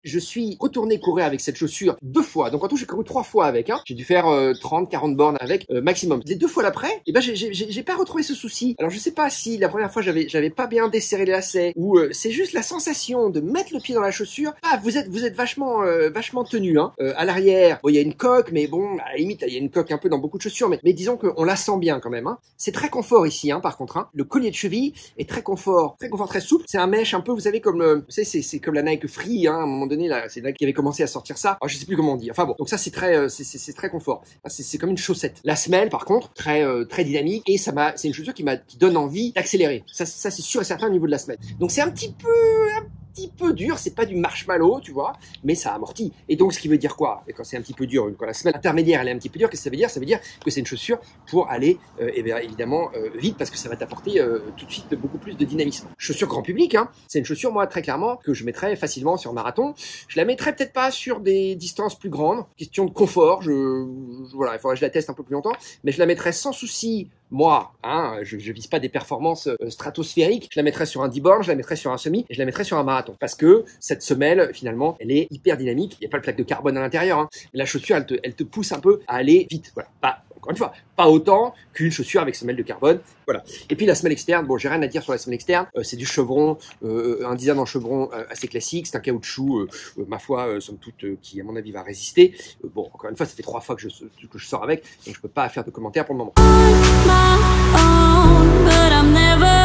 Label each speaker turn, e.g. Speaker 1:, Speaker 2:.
Speaker 1: Je suis retourné courir avec cette chaussure 2 fois. Donc en tout, j'ai couru 3 fois avec. J'ai dû faire 30-40 bornes avec maximum. Les 2 fois d'après, eh ben j'ai pas retrouvé ce souci. Alors je sais pas si la première fois j'avais pas bien desserré les lacets ou c'est juste la sensation de mettre le pied dans la chaussure. Ah, vous êtes vachement tenu. À l'arrière, bon, il y a une coque, mais bon, à la limite, il y a une coque un peu dans beaucoup de chaussures, mais disons qu'on la sent bien quand même. C'est très confort ici, par contre. Le collier de cheville est très confort, très souple. C'est un mesh un peu, vous savez, comme vous savez, c'est comme la Nike Free, à un moment donné, là, c'est là qui avait commencé à sortir ça. Alors, je sais plus comment on dit. Enfin bon, donc ça c'est très confort. C'est comme une chaussette. La semelle, par contre, très dynamique et c'est une chaussure qui donne envie d'accélérer. Ça c'est sûr et certain au niveau de la semelle. Donc c'est un petit peu dur, c'est pas du marshmallow, tu vois, mais ça amortit. Et donc, ce qui veut dire quoi? Et quand c'est un petit peu dur, quand la semelle intermédiaire, elle est un petit peu dure, qu'est-ce que ça veut dire? Ça veut dire que c'est une chaussure pour aller, évidemment, vite, parce que ça va t'apporter tout de suite beaucoup plus de dynamisme. Chaussure grand public, c'est une chaussure, moi, très clairement, que je mettrais facilement sur un marathon. Je la mettrais peut-être pas sur des distances plus grandes, question de confort, voilà, il faudrait que je la teste un peu plus longtemps, mais je la mettrais sans souci. Moi, je vise pas des performances stratosphériques. Je la mettrais sur un 10 bornes, je la mettrais sur un semi et je la mettrais sur un marathon. Parce que cette semelle, finalement, elle est hyper dynamique. Il n'y a pas le plaque de carbone à l'intérieur. La chaussure, elle te pousse un peu à aller vite. Voilà. Encore une fois, pas autant qu'une chaussure avec semelle de carbone. Voilà. Et puis la semelle externe, bon, j'ai rien à dire sur la semelle externe. C'est du chevron, un design en chevron assez classique. C'est un caoutchouc, ma foi, somme toute, qui à mon avis va résister. Bon, encore une fois, ça fait 3 fois que je sors avec, donc je peux pas faire de commentaires pour le moment.
Speaker 2: But I'm never